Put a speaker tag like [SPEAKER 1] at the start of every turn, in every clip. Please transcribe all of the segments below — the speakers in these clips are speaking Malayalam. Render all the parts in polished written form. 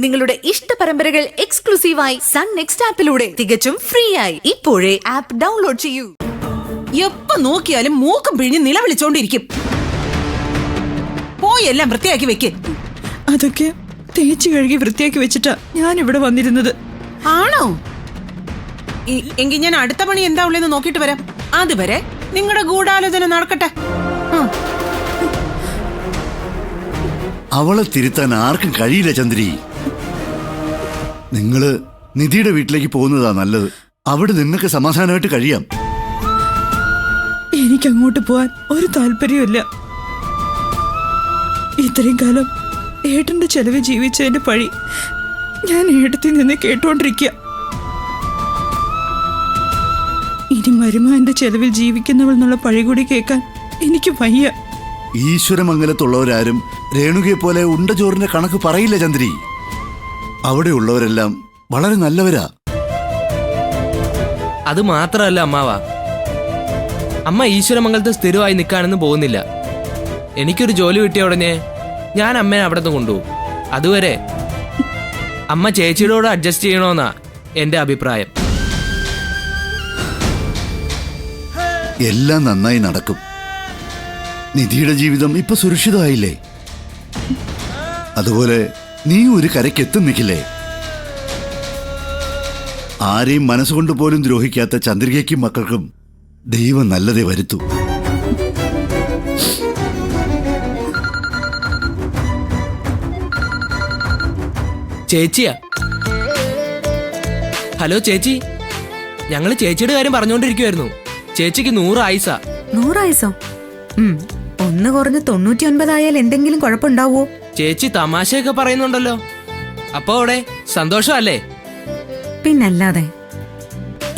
[SPEAKER 1] നിങ്ങളുടെ ഇഷ്ട പരമ്പരകൾ എക്സ്ക്ലൂസീവായി സൺ നെക്സ്റ്റ് ആപ്പിലൂടെ തികച്ചും ഫ്രീ ആയി ഇപ്പോഴേ ആപ്പ് ഡൗൺലോഡ് ചെയ്യൂ.
[SPEAKER 2] എപ്പോ നോക്കിയാലും മൂക്കും പിഴിഞ്ഞ് നിലവിളിച്ചോണ്ടിരിക്കും. പോയി എല്ലാം വൃത്തിയാക്കി വെക്ക്.
[SPEAKER 3] അതൊക്കെ തേച്ച് കഴുകി വൃത്തിയാക്കി വെച്ചിട്ടാ ഞാൻ ഇവിടെ വന്നിരുന്നത്.
[SPEAKER 2] ആണോ? എങ്കിൽ ഞാൻ അടുത്ത പണി എന്താ ഉള്ളതെന്ന് നോക്കിട്ട് വരാം. അതുവരെ നിങ്ങളുടെ ഗൂഢാലോചന നടക്കട്ടെ.
[SPEAKER 4] അവളെ തിരുത്താൻ ആർക്കും കഴിയില്ല ചന്ദ്രി. നിങ്ങള് നിധിയുടെ വീട്ടിലേക്ക് പോകുന്നതാ നല്ലത്. അവിടെ നിങ്ങൾക്ക് സമാധാനമായിട്ട് കഴിയാം.
[SPEAKER 3] എനിക്ക് അങ്ങോട്ട് പോവാൻ ഒരു താല്പര്യമില്ല. ഇത്രയും കാലം ഏട്ടന്റെ ചെലവ് ജീവിച്ചതിന്റെ പഴി ഞാൻ ഏട്ടത്തിൽ നിന്ന് കേട്ടോണ്ടിരിക്കുക. ഇനി മരുമകന്റെ ചെലവിൽ ജീവിക്കുന്നവൾ എന്നുള്ള പഴി കൂടി കേൾക്കാൻ എനിക്ക് വയ്യ.
[SPEAKER 4] ഈശ്വരമംഗലത്തുള്ളവരാരും രേണുകയെ പോലെ ഉണ്ട ചോറിന്റെ കണക്ക് പറയില്ല ചന്ദ്രി. അവിടെയുള്ളവരെല്ലാം വളരെ നല്ലവരാ.
[SPEAKER 5] അത് മാത്രമല്ല അമ്മാവ, അമ്മ ഈശ്വരമംഗലത്ത് സ്ഥിരമായി നിൽക്കാനൊന്നും പോകുന്നില്ല. എനിക്കൊരു ജോലി കിട്ടിയ ഉടനെ ഞാൻ അമ്മയെ അവിടെ നിന്ന് കൊണ്ടുപോകും. അതുവരെ അമ്മ ചേച്ചിയോട് അഡ്ജസ്റ്റ് ചെയ്യണമെന്നാ എന്റെ അഭിപ്രായം.
[SPEAKER 4] എല്ലാം നന്നായി നടക്കും. നിധിയുടെ ജീവിതം ഇപ്പൊ സുരക്ഷിതമായില്ലേ? അതുപോലെ നീ ഒരു കരയ്ക്കെത്തും നിൽക്കില്ലേ? ആരെയും മനസ്സുകൊണ്ട് പോലും ദ്രോഹിക്കാത്ത ചന്ദ്രികയ്ക്കും മക്കൾക്കും ദൈവം നല്ലതേ വരുത്തൂ.
[SPEAKER 5] ചേച്ചിയാ? ഹലോ ചേച്ചി, ഞങ്ങള് ചേച്ചിയുടെ കാര്യം പറഞ്ഞുകൊണ്ടിരിക്കുവായിരുന്നു. ചേച്ചിക്ക് 100 ആയുസാ.
[SPEAKER 1] 100 ആയുസോ? ഒന്ന് കുറഞ്ഞ് 99 ആയാൽ എന്തെങ്കിലും കുഴപ്പമുണ്ടാവോ?
[SPEAKER 5] ചേച്ചി തമാശയൊക്കെ പറയുന്നുണ്ടല്ലോ. അപ്പൊ അവിടെ സന്തോഷമല്ലേ?
[SPEAKER 1] പിന്നല്ലാതെ.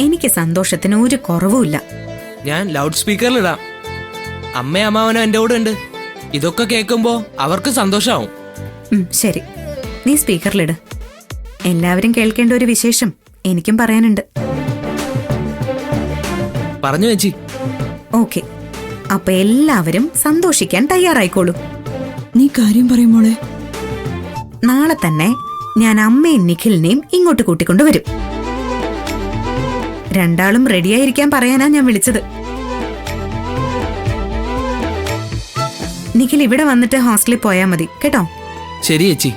[SPEAKER 1] എനിക്ക് സന്തോഷത്തിന് ഒരു കുറവുമില്ല.
[SPEAKER 5] ഞാൻ ലൗഡ് സ്പീക്കറിലിടാം. അമ്മയും അമ്മാവനും എന്റെ കൂടെ ഉണ്ട്. ഇതൊക്കെ കേൾക്കുമ്പോ അവർക്ക് സന്തോഷാവും.
[SPEAKER 1] ശരി, നീ സ്പീക്കറിലിട്. എല്ലാവരും കേൾക്കേണ്ട ഒരു വിശേഷം എനിക്കും പറയാനുണ്ട്.
[SPEAKER 5] പറഞ്ഞു ചേച്ചി.
[SPEAKER 1] ഓക്കെ, അപ്പൊ എല്ലാവരും സന്തോഷിക്കാൻ തയ്യാറായിക്കോളൂ.
[SPEAKER 3] നീ കാര്യം പറയുമ്പോളെ
[SPEAKER 1] നാളെ തന്നെ ഞാൻ അമ്മയും നിഖിലിനെയും ഇങ്ങോട്ട് കൂട്ടിക്കൊണ്ടുവരും. രണ്ടാളും റെഡിയായിരിക്കാൻ പറയാനാ ഞാൻ വിളിച്ചത്. നിഖിൽ ഇവിടെ വന്നിട്ട് ഹോസ്റ്റലിൽ പോയാ മതി കേട്ടോ.
[SPEAKER 5] ശരി ചേച്ചി.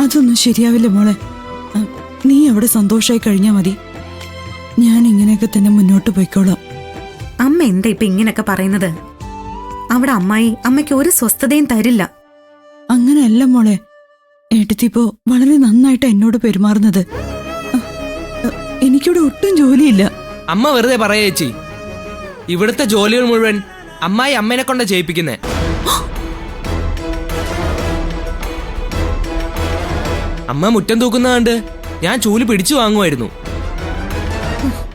[SPEAKER 3] അതൊന്നും ശരിയാവില്ല മോളെ. നീ അവിടെ സന്തോഷമായി കഴിഞ്ഞാ മതി. ഞാൻ ഇങ്ങനെയൊക്കെ തന്നെ മുന്നോട്ട് പോയിക്കോളാം.
[SPEAKER 1] അമ്മ എന്താ ഇപ്പൊ ഇങ്ങനൊക്കെ പറയുന്നത്? അവിടെ അമ്മായി അമ്മയ്ക്ക് ഒരു സ്വസ്ഥതയും തരില്ല.
[SPEAKER 3] അങ്ങനെയല്ല മോളെ, ഏട്ടത്തിപ്പോ വളരെ നന്നായിട്ട് എന്നോട് പെരുമാറുന്നത്. എനിക്കിവിടെ ഒട്ടും ജോലിയില്ല.
[SPEAKER 5] അമ്മ വെറുതെ പറയാ ചേച്ചി. ഇവിടുത്തെ ജോലികൾ മുഴുവൻ അമ്മായി അമ്മേനെ കൊണ്ടാ ചെയ്യിപ്പിക്കുന്നേ. അമ്മ മുറ്റം തൂക്കുന്നതുകൊണ്ട് ഞാൻ ചൂല് പിടിച്ചു വാങ്ങുമായിരുന്നു.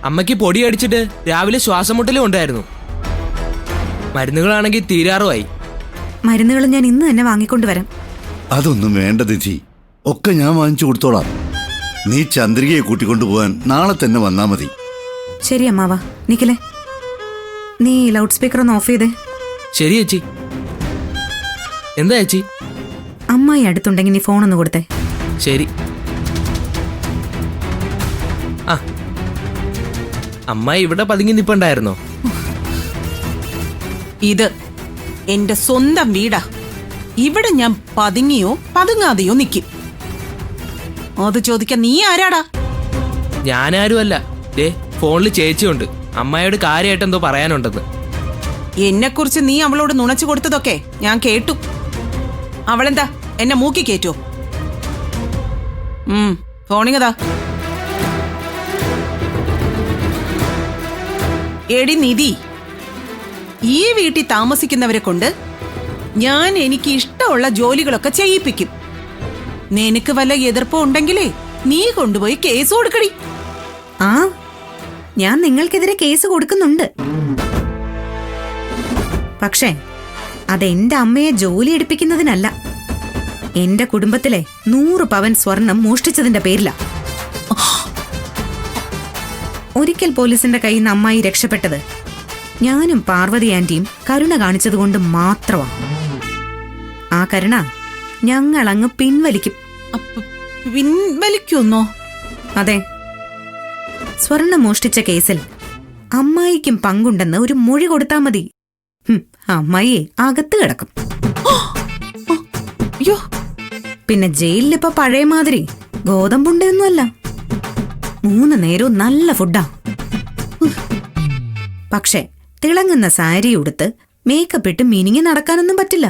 [SPEAKER 5] അമ്മയ്ക്ക് പൊടി അടിച്ചിട്ട് രാവിലെ ശ്വാസം മുട്ടലും ഉണ്ടായിരുന്നു. മരുന്നുകളാണെങ്കിൽ തീരാറുമായി.
[SPEAKER 1] മരുന്നുകൾ ഞാൻ ഇന്ന് തന്നെ വാങ്ങിക്കൊണ്ടുവരാം.
[SPEAKER 4] അതൊന്നും വേണ്ട നിധി, ഒക്കെ ഞാൻ വാങ്ങിച്ചു കൊടുത്തോളാം. നീ ചന്ദ്രികയെ കൂട്ടിക്കൊണ്ടുപോകാൻ നാളെ തന്നെ വന്നാ മതി.
[SPEAKER 1] ശരി അമ്മാവാ. നിഖിലേ, നീ ലൗഡ് സ്പീക്കർ ഒന്ന് ഓഫ് ചെയ്തേ.
[SPEAKER 5] ശരി ചേച്ചി. എന്താ ചേച്ചി?
[SPEAKER 1] അമ്മായി അടുത്തുണ്ടെങ്കിൽ നീ ഫോൺ ഒന്ന് കൊടുത്തേ.
[SPEAKER 5] ശരി. ആ, അമ്മായി ഇവിടെ പതുങ്ങി നിപ്പുണ്ടായിരുന്നോ?
[SPEAKER 2] ഇത് എന്റെ സ്വന്തം വീടാ. ഇവിടെ ഞാൻ പതുങ്ങിയോ പതുങ്ങാതെയോ നിൽക്കും. അത് ചോദിക്കാൻ നീ ആരാടാ?
[SPEAKER 5] ഞാനാരുമല്ല. ദേ ഫോണിൽ ചേച്ചിയുണ്ട്. അമ്മായിയോട് കാര്യമായിട്ട് എന്തോ പറയാനുണ്ടെന്ന്.
[SPEAKER 2] എന്നെക്കുറിച്ച് നീ അവളോട് നുണച്ചു കൊടുത്തതൊക്കെ ഞാൻ കേട്ടു. അവളെന്താ എന്നെ മൂക്കി കേറ്റോ? ഫോണിങ്ങതാ. എടി നിധി, ഈ വീട്ടിൽ താമസിക്കുന്നവരെ കൊണ്ട് ഞാൻ എനിക്ക് ഇഷ്ടമുള്ള ജോലികളൊക്കെ ചെയ്യിപ്പിക്കും. നിനക്ക് വല്ല എതിർപ്പോ ഉണ്ടെങ്കിലേ നീ കൊണ്ടുപോയി കേസ് കൊടുക്കടി.
[SPEAKER 1] ആ, ഞാൻ നിങ്ങൾക്കെതിരെ കേസ് കൊടുക്കുന്നുണ്ട്. പക്ഷേ അതെന്റെ അമ്മയെ ജോലി എടുപ്പിക്കുന്നതിനല്ല. എന്റെ കുടുംബത്തിലെ 100 പവൻ സ്വർണം മോഷ്ടിച്ചതിന്റെ പേരില. ഒരിക്കൽ പോലീസിന്റെ കയ്യിൽ നിന്ന് അമ്മായി രക്ഷപ്പെട്ടത് ഞാനും പാർവതി ആന്റിയും കരുണ കാണിച്ചതുകൊണ്ട് മാത്രമാണ്. ആ കരുണ ഞങ്ങൾ അങ്ങ് പിൻവലിക്കും.
[SPEAKER 2] അപ്പ പിൻവലിക്കുന്നോ?
[SPEAKER 1] അതെ, സ്വർണം മോഷ്ടിച്ച കേസിൽ അമ്മായിക്കും പങ്കുണ്ടെന്ന് ഒരു മൊഴി കൊടുത്താ മതി. അമ്മായിയെ അകത്ത് കിടക്കും.
[SPEAKER 2] അയ്യോ,
[SPEAKER 1] പിന്നെ ജയിലിലിപ്പോ പഴയ മാതിരി ഗോതമ്പുണ്ടൊന്നുമല്ല. 3 നേരവും നല്ല ഫുഡാ. പക്ഷെ തിളങ്ങുന്ന സാരി ഉടുത്ത് മേക്കപ്പ് ഇട്ട് മിനിങ്ങി നടക്കാനൊന്നും പറ്റില്ല.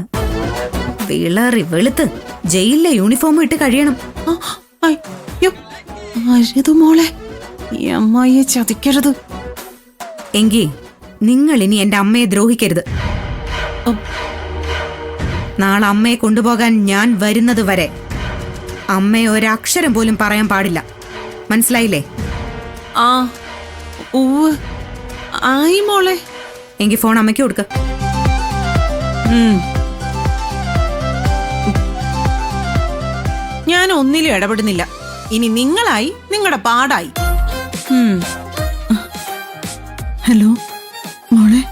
[SPEAKER 1] വിളറി വെളുത്ത് ജയിലിലെ യൂണിഫോം ഇട്ട് കഴിയണം.
[SPEAKER 2] അയ്യോ, അരുത് മോളെ, ഈ അമ്മായിയെ ചതിക്കരുത്.
[SPEAKER 1] എങ്കി നിങ്ങൾ ഇനി എന്റെ അമ്മയെ ദ്രോഹിക്കരുത്. നാളെ അമ്മയെ കൊണ്ടുപോകാൻ ഞാൻ വരുന്നത് വരെ അമ്മയെ ഒരക്ഷരം പോലും പറയാൻ പാടില്ല. മനസ്സിലായില്ലേ?
[SPEAKER 2] ആ, ഉവ്വ്, ആയി മോളെ.
[SPEAKER 1] എങ്കി ഫോൺ അമ്മയ്ക്ക് കൊടുക്ക.
[SPEAKER 2] ഞാൻ ഒന്നിലും ഇടപെടുന്നില്ല. ഇനി നിങ്ങളായി, നിങ്ങളുടെ പാടായി.
[SPEAKER 3] ഹലോ മോളെ.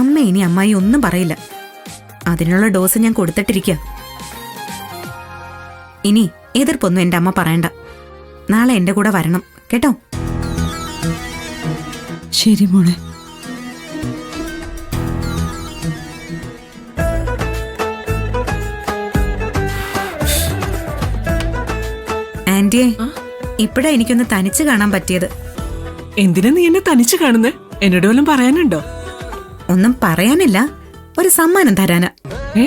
[SPEAKER 1] അമ്മ ഇനി അമ്മായി ഒന്നും പറയില്ല. അതിനുള്ള ഡോസ് ഞാൻ കൊടുത്തിട്ടിരിക്കുക. ഇനി എതിർപ്പൊന്നും എന്റെ അമ്മ പറയണ്ട. നാളെ എന്റെ കൂടെ വരണം കേട്ടോ?
[SPEAKER 3] ശരി മോളെ.
[SPEAKER 1] ആന്റിയെ, ഇപ്പഴാ എനിക്കൊന്ന് തനിച്ച് കാണാൻ പറ്റിയത്.
[SPEAKER 6] എന്തിനാ നീ എന്നെ തനിച്ച് കാണുന്നത്? എന്നോട് വല്ലതും പറയാനുണ്ടോ?
[SPEAKER 1] ഒന്നും പറയാനില്ല, ഒരു സമ്മാനം തരാനാ.
[SPEAKER 6] ഏ?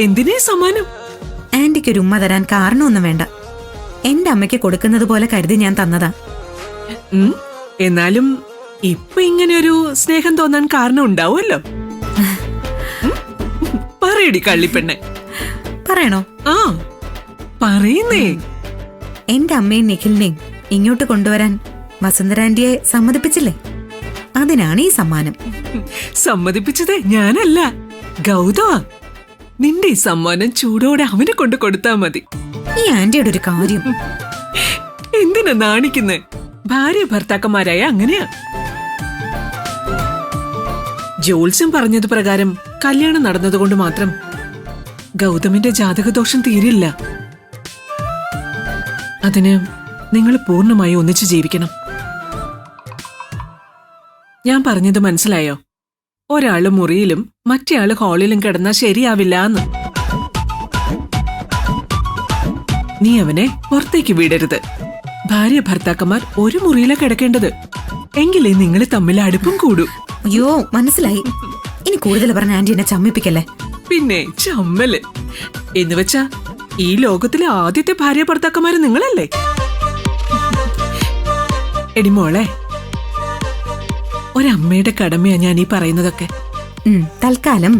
[SPEAKER 6] എന്തിനാ സമ്മാനം?
[SPEAKER 1] ആന്റിക്കൊരു ഉമ്മ തരാൻ കാരണമൊന്നും വേണ്ട. എന്റെ അമ്മയ്ക്ക് കൊടുക്കുന്നത് പോലെ കരുതി ഞാൻ തന്നതാ.
[SPEAKER 6] എന്നാലും ഇപ്പൊ ഇങ്ങനെ ഒരു സ്നേഹം തോന്നാൻ കാരണം ഉണ്ടാവുമല്ലോ. പറയടി കള്ളിപ്പെണ്ണെ.
[SPEAKER 1] പറയണോ?
[SPEAKER 6] ആ, പറയുന്നേ.
[SPEAKER 1] എന്റെ അമ്മയും നിഖിലിനെയും ഇങ്ങോട്ട് കൊണ്ടുവരാൻ വസുന്ധരാന്റിയെ സമ്മതിപ്പിച്ചില്ലേ? അതിനാണ് ഈ സമ്മാനം.
[SPEAKER 6] സമ്മതിപ്പിച്ചത് ഞാനല്ല, ഗൗതമ. നിന്റെ ഈ സമ്മാനം ചൂടോടെ അവനെ കൊണ്ട് കൊടുത്താ മതി.
[SPEAKER 1] ഈ ആന്റിയുടെ ഒരു കാര്യം.
[SPEAKER 6] എന്തിനാ നാണിക്കുന്നേ? ഭാര്യ ഭർത്താക്കന്മാരായ അങ്ങനെയാ. ജോത്സ്യം പറഞ്ഞത് പ്രകാരം കല്യാണം നടന്നതുകൊണ്ട് മാത്രം ഗൗതമിന്റെ ജാതകദോഷം തീരില്ല. അതിന് നിങ്ങൾ പൂർണ്ണമായി ഒന്നിച്ചു ജീവിക്കണം. ഞാൻ പറഞ്ഞത് മനസ്സിലായോ? ഒരാള് മുറിയിലും മറ്റേയാള് ഹാളിലും കിടന്നാ ശരിയാവില്ല എന്ന്. നീ അവനെ പുറത്തേക്ക് വിടരുത്. ഭാര്യ ഭർത്താക്കന്മാർ ഒരു മുറിയിലാ കിടക്കേണ്ടത്. എങ്കിലേ നിങ്ങൾ തമ്മിൽ അടുപ്പം കൂടൂ.
[SPEAKER 1] അയ്യോ, മനസ്സിലായി. ഇനി കൂടുതൽ പറഞ്ഞ ആന്റി എന്നെ ചമ്മിപ്പിക്കല്ലേ.
[SPEAKER 6] പിന്നെ ചമ്മല് എന്നുവെച്ചാ ഈ ലോകത്തിലെ ആദ്യത്തെ ഭാര്യ ഭർത്താക്കന്മാര് നിങ്ങളല്ലേ? എടിമോളെ, ഒരമ്മയുടെ കടമയാ ഞാൻ ഈ പറയുന്നതൊക്കെ.
[SPEAKER 1] തൽക്കാലം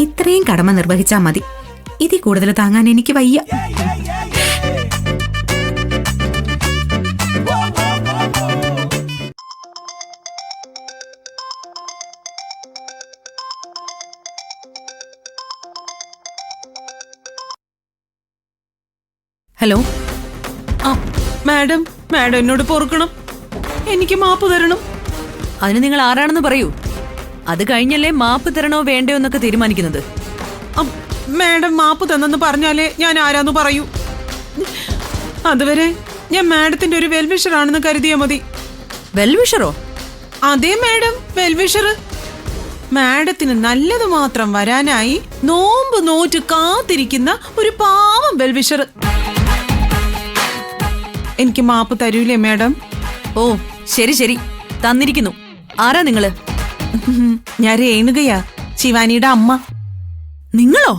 [SPEAKER 1] ഇത്രയും കടമ നിർവഹിച്ചാ മതി. ഇതിൽ കൂടുതൽ താങ്ങാൻ എനിക്ക് വയ്യ. ഹലോ.
[SPEAKER 2] മാഡം, മാഡം എന്നോട് പൊറുക്കണം. എനിക്ക് മാപ്പ് തരണം.
[SPEAKER 7] അതിന് നിങ്ങൾ ആരാണെന്ന് പറയൂ. അത് കഴിഞ്ഞല്ലേ മാപ്പ് തരണോ വേണ്ടയോ എന്നൊക്കെ തീരുമാനിക്കുന്നത്.
[SPEAKER 2] മാഡം മാപ്പ് തന്നെന്ന് പറഞ്ഞാലേ ഞാൻ ആരാന്ന് പറയൂ. അതുവരെ ഞാൻ മാഡത്തിന്റെ ഒരു വെൽവിഷർ ആണെന്ന് കരുതിയാ മതി.
[SPEAKER 7] വെൽവിഷറോ?
[SPEAKER 2] അതെ മാഡം, വെൽവിഷർ. മാഡത്തിന് നല്ലത് മാത്രം വരാനായി നോമ്പ് നോറ്റ് കാത്തിരിക്കുന്ന ഒരു പാവം വെൽവിഷർ. എനിക്ക് മാപ്പ് തരൂലേ മാഡം?
[SPEAKER 7] ഓ ശരി ശരി, തന്നിരിക്കുന്നു. ആരാ നിങ്ങള്?
[SPEAKER 2] ഞാൻ രേണുകയാ, ശിവാനിയുടെ അമ്മ.
[SPEAKER 7] നിങ്ങളോ?